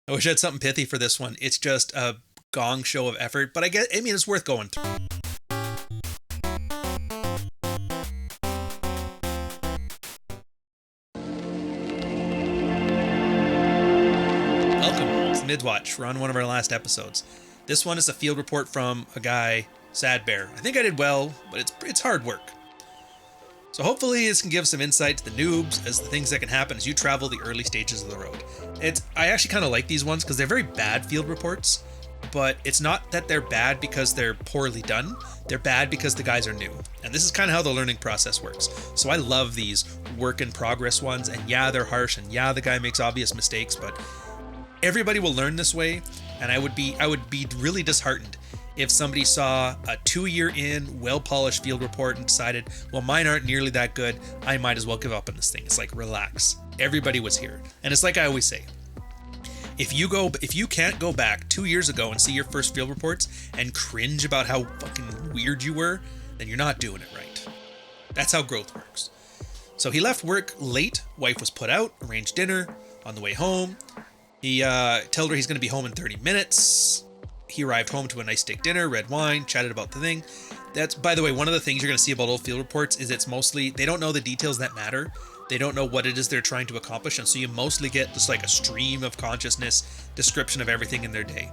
I wish I had something pithy for this one. It's just a gong show of effort, but I mean, it's worth going through. Welcome. It's Midwatch. We're on one of our last episodes. This one is a field report from a guy, Sad Bear. I think I did well, but it's hard work. So hopefully this can give some insight to the noobs as the things that can happen as you travel the early stages of the road. I actually kind of like these ones because they're very bad field reports, but it's not that they're bad because they're poorly done. They're bad because the guys are new. And this is kind of how the learning process works. So I love these work in progress ones, and yeah, they're harsh, and yeah, the guy makes obvious mistakes, but everybody will learn this way, and I would be really disheartened if somebody saw a 2-year in, well-polished field report and decided, well, mine aren't nearly that good, I might as well give up on this thing. It's like, relax. Everybody was here. And it's like I always say, if you can't go back 2 years ago and see your first field reports and cringe about how fucking weird you were, then you're not doing it right. That's how growth works. So he left work late, wife was put out, arranged dinner. On the way home, he told her he's going to be home in 30 minutes. He arrived home to a nice steak dinner, red wine, chatted about the thing. That's, by the way, one of the things you're going to see about old field reports is it's mostly, they don't know the details that matter. They don't know what it is they're trying to accomplish. And so you mostly get just like a stream of consciousness description of everything in their day.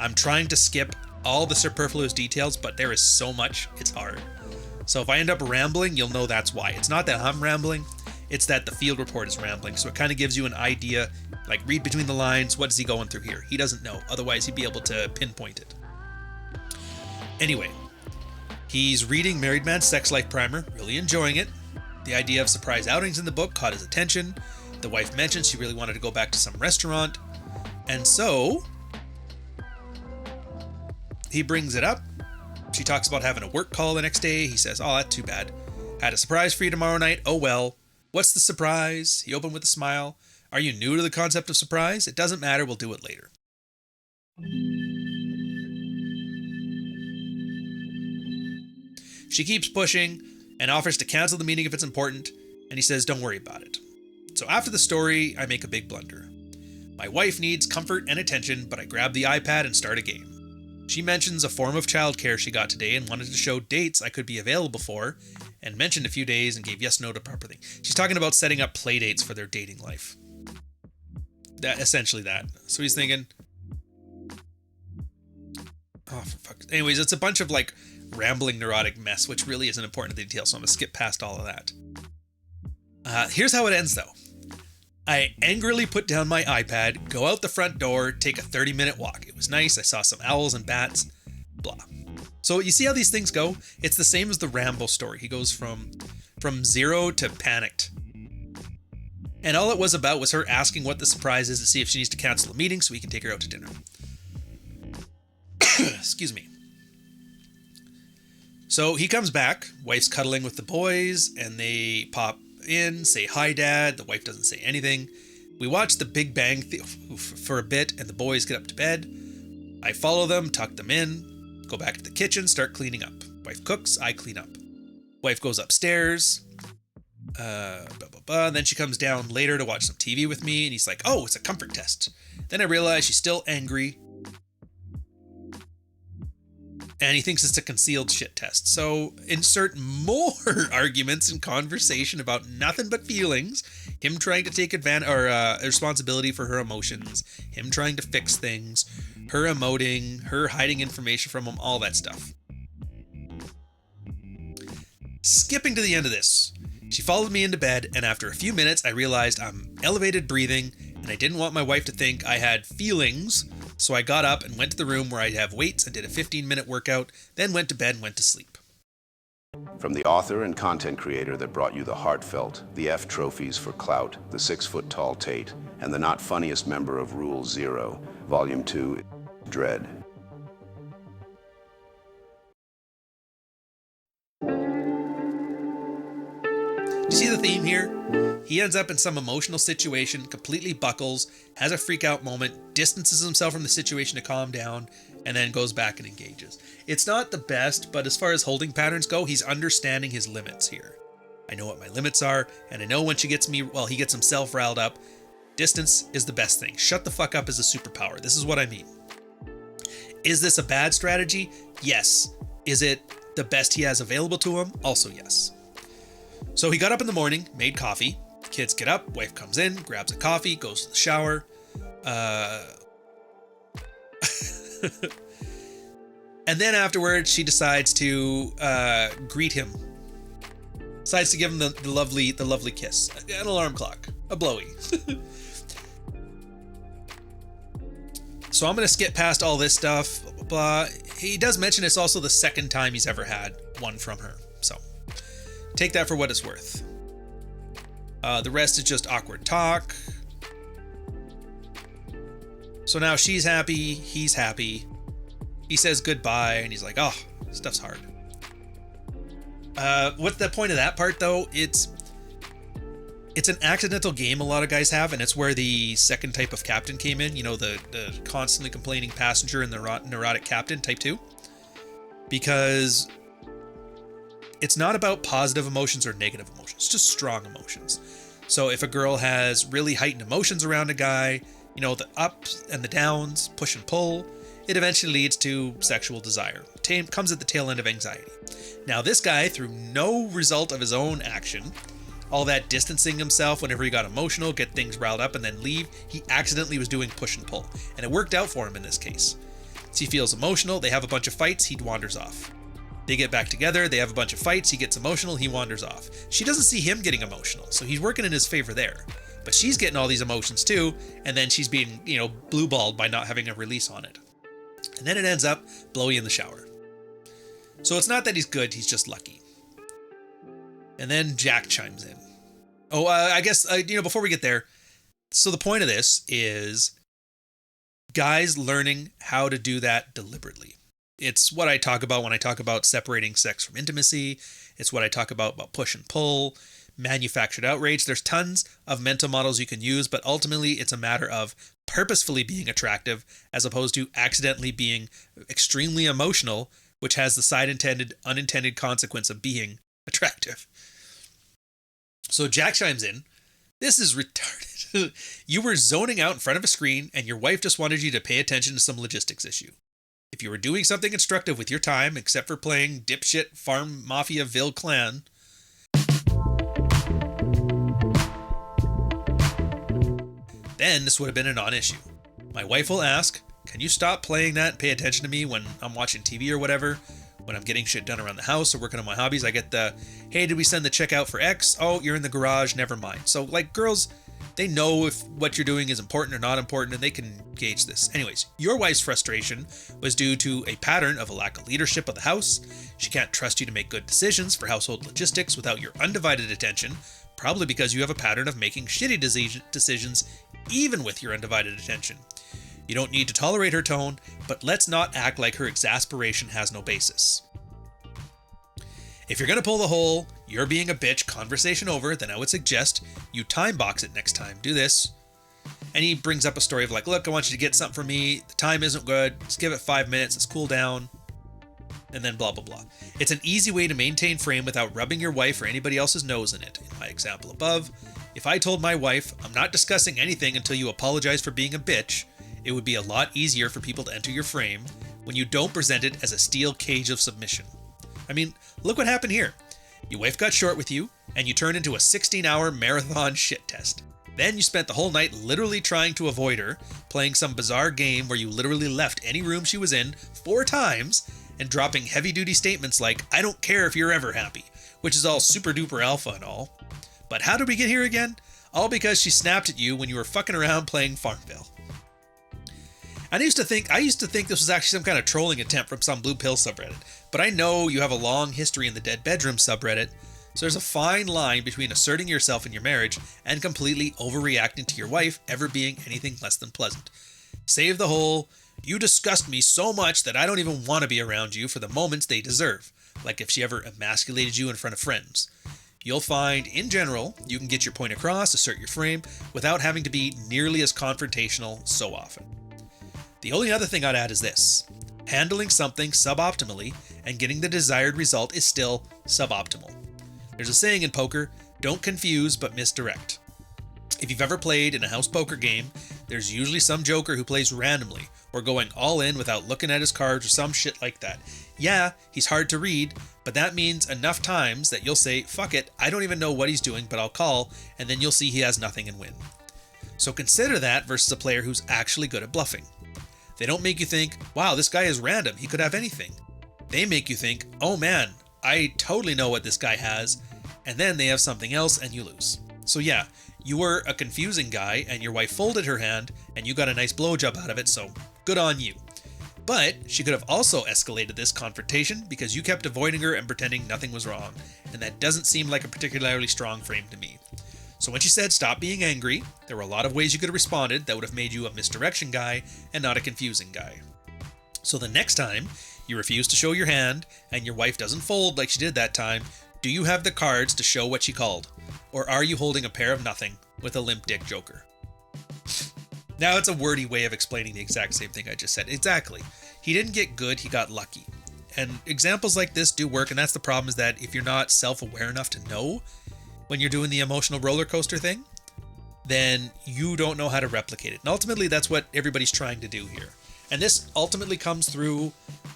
I'm trying to skip all the superfluous details, but there is so much, it's hard. So if I end up rambling, you'll know that's why. It's not that I'm rambling, it's that the field report is rambling. So it kind of gives you an idea, like read between the lines, what is he going through here? He doesn't know, otherwise he'd be able to pinpoint it. Anyway, he's reading Married Man's Sex Life Primer, really enjoying it. The idea of surprise outings in the book caught his attention. The wife mentioned she really wanted to go back to some restaurant. And so he brings it up. She talks about having a work call the next day. He says, oh, that's too bad. Had a surprise for you tomorrow night. Oh, well. What's the surprise? He opened with a smile. Are you new to the concept of surprise? It doesn't matter. We'll do it later. She keeps pushing and offers to cancel the meeting if it's important, and he says, don't worry about it. So after the story, I make a big blunder. My wife needs comfort and attention, but I grab the iPad and start a game. She mentions a form of childcare she got today and wanted to show dates I could be available for, and mentioned a few days and gave yes, no to proper thing. She's talking about setting up play dates for their dating life. Essentially that. So he's thinking, oh, for fuck's sake. Anyways, it's a bunch of like rambling neurotic mess, which really isn't important to the details, so I'm gonna skip past all of that. Here's how it ends though. I angrily put down my iPad, go out the front door, take a 30-minute walk. It was nice. I saw some owls and bats, blah. So you see how these things go? It's the same as the Rambo story. He goes from zero to panicked. And all it was about was her asking what the surprise is to see if she needs to cancel a meeting so he can take her out to dinner. Excuse me. So he comes back, wife's cuddling with the boys, and they pop in, say hi dad, the wife doesn't say anything. We watch the Big Bang for a bit, and the boys get up to bed. I follow them, tuck them in, go back to the kitchen, start cleaning up. Wife cooks, I clean up. Wife goes upstairs, and then she comes down later to watch some TV with me, and he's like, oh, it's a comfort test. Then I realize she's still angry, and he thinks it's a concealed shit test. So insert more arguments and conversation about nothing but feelings, him trying to take advantage or responsibility for her emotions, him trying to fix things, her emoting, her hiding information from him, all that stuff. Skipping to the end of this. She followed me into bed, and after a few minutes, I realized I'm elevated breathing, and I didn't want my wife to think I had feelings, so I got up and went to the room where I'd have weights and did a 15-minute workout, then went to bed and went to sleep. From the author and content creator that brought you the heartfelt, the F trophies for clout, the 6-foot-tall Tate, and the not funniest member of Rule Zero, Volume 2, Dread. Do you see the theme here? He ends up in some emotional situation, completely buckles, has a freak out moment, distances himself from the situation to calm down, and then goes back and engages. It's not the best, but as far as holding patterns go, he's understanding his limits here. I know what my limits are, and I know when she gets me, well, he gets himself riled up, Distance is the best thing. Shut the fuck up is a superpower. This is what I mean. Is this a bad strategy? Yes. Is it the best he has available to him? Also yes. So he got up in the morning, made coffee. Kids get up, wife comes in, grabs a coffee, goes to the shower. And then afterwards, she decides to greet him. Decides to give him the lovely kiss. An alarm clock. A blowy. So I'm going to skip past all this stuff. Blah, blah, blah. He does mention it's also the second time he's ever had one from her. So take that for what it's worth. The rest is just awkward talk. So now she's happy. He's happy. He says goodbye and he's like, oh, stuff's hard. What's the point of that part though? It's an accidental game a lot of guys have, and it's where the second type of captain came in, you know, the constantly complaining passenger and the neurotic captain, type 2. Because it's not about positive emotions or negative emotions, it's just strong emotions. So if a girl has really heightened emotions around a guy, you know, the ups and the downs, push and pull, it eventually leads to sexual desire. Comes at the tail end of anxiety. Now this guy, through no result of his own action, all that distancing himself whenever he got emotional, get things riled up and then leave, he accidentally was doing push and pull. And it worked out for him in this case. So he feels emotional, they have a bunch of fights, he wanders off. They get back together, they have a bunch of fights, he gets emotional, he wanders off. She doesn't see him getting emotional, so he's working in his favor there. But she's getting all these emotions too, and then she's being, you know, blue-balled by not having a release on it. And then it ends up blowy in the shower. So it's not that he's good, he's just lucky. And then Jack chimes in. Oh, I guess, before we get there, so the point of this is guys learning how to do that deliberately. It's what I talk about when I talk about separating sex from intimacy. It's what I talk about push and pull, manufactured outrage. There's tons of mental models you can use, but ultimately it's a matter of purposefully being attractive as opposed to accidentally being extremely emotional, which has the unintended consequence of being attractive. So Jack chimes in. This is retarded. You were zoning out in front of a screen and your wife just wanted you to pay attention to some logistics issue. If you were doing something constructive with your time, except for playing dipshit Farm Mafia-ville clan, then this would have been a non-issue. My wife will ask, can you stop playing that and pay attention to me when I'm watching TV or whatever? When I'm getting shit done around the house or working on my hobbies, I get the, hey, did we send the check out for X? Oh, you're in the garage, never mind. So like girls, they know if what you're doing is important or not important and they can gauge this. Anyways, your wife's frustration was due to a pattern of a lack of leadership of the house. She can't trust you to make good decisions for household logistics without your undivided attention, probably because you have a pattern of making shitty decisions even with your undivided attention. You don't need to tolerate her tone, but let's not act like her exasperation has no basis. If you're going to pull the whole, you're being a bitch conversation over, then I would suggest you time box it next time. Do this. And he brings up a story of like, look, I want you to get something from me. The time isn't good. Let's give it 5 minutes. Let's cool down. And then blah, blah, blah. It's an easy way to maintain frame without rubbing your wife or anybody else's nose in it. In my example above, if I told my wife, I'm not discussing anything until you apologize for being a bitch, it would be a lot easier for people to enter your frame when you don't present it as a steel cage of submission. I mean, look what happened here. Your wife got short with you, and you turned into a 16-hour marathon shit test. Then you spent the whole night literally trying to avoid her, playing some bizarre game where you literally left any room she was in 4 times, and dropping heavy-duty statements like, I don't care if you're ever happy, which is all super-duper alpha and all. But how did we get here again? All because she snapped at you when you were fucking around playing Farmville. And I used to think this was actually some kind of trolling attempt from some Blue Pill subreddit, but I know you have a long history in the Dead Bedroom subreddit, so there's a fine line between asserting yourself in your marriage and completely overreacting to your wife ever being anything less than pleasant. Save the whole, you disgust me so much that I don't even want to be around you for the moments they deserve, like if she ever emasculated you in front of friends. You'll find, in general, you can get your point across, assert your frame, without having to be nearly as confrontational so often. The only other thing I'd add is this. Handling something suboptimally and getting the desired result is still suboptimal. There's a saying in poker, don't confuse but misdirect. If you've ever played in a house poker game, there's usually some joker who plays randomly or going all in without looking at his cards or some shit like that. Yeah, he's hard to read, but that means enough times that you'll say, fuck it, I don't even know what he's doing, but I'll call, and then you'll see he has nothing and win. So consider that versus a player who's actually good at bluffing. They don't make you think, wow, this guy is random, he could have anything. They make you think, oh man, I totally know what this guy has, and then they have something else and you lose. So yeah, you were a confusing guy and your wife folded her hand and you got a nice blowjob out of it, so good on you. But she could have also escalated this confrontation because you kept avoiding her and pretending nothing was wrong, and that doesn't seem like a particularly strong frame to me. So when she said stop being angry, there were a lot of ways you could have responded that would have made you a misdirection guy and not a confusing guy. So the next time you refuse to show your hand and your wife doesn't fold like she did that time, do you have the cards to show what she called? Or are you holding a pair of nothing with a limp dick joker? Now it's a wordy way of explaining the exact same thing I just said. Exactly. He didn't get good, he got lucky. And examples like this do work, and that's the problem, is that if you're not self-aware enough to know when you're doing the emotional roller coaster thing, then you don't know how to replicate it. And ultimately, that's what everybody's trying to do here. And this ultimately comes through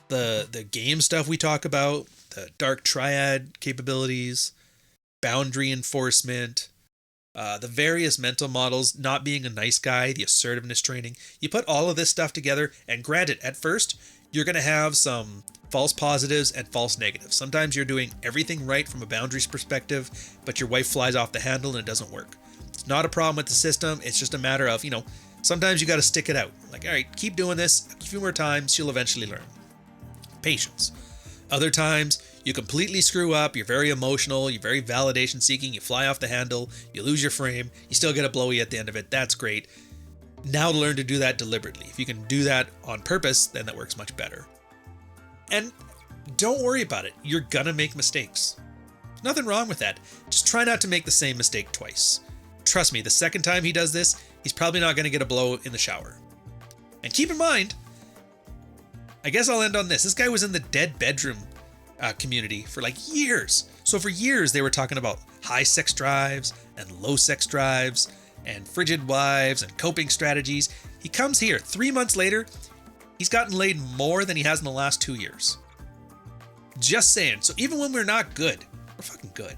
the game stuff we talk about, the dark triad capabilities, boundary enforcement, the various mental models, not being a nice guy, the assertiveness training. You put all of this stuff together, and granted, at first, you're going to have some false positives and false negatives. Sometimes you're doing everything right from a boundaries perspective, but your wife flies off the handle and it doesn't work. It's not a problem with the system. It's just a matter of, sometimes you got to stick it out. Like, all right, keep doing this a few more times, she'll eventually learn. Patience. Other times, you completely screw up, you're very emotional, you're very validation seeking, you fly off the handle, you lose your frame, you still get a blowy at the end of it, that's great. Now learn to do that deliberately. If you can do that on purpose, then that works much better. And don't worry about it, you're gonna make mistakes. There's nothing wrong with that. Just try not to make the same mistake twice. Trust me, the second time he does this, he's probably not gonna get a blow in the shower. And keep in mind, I guess I'll end on this. This guy was in the dead bedroom community for like years. So for years they were talking about high sex drives and low sex drives and frigid wives and coping strategies. He comes here 3 months later, he's gotten laid more than he has in the last 2 years. Just saying. So even when we're not good, we're fucking good.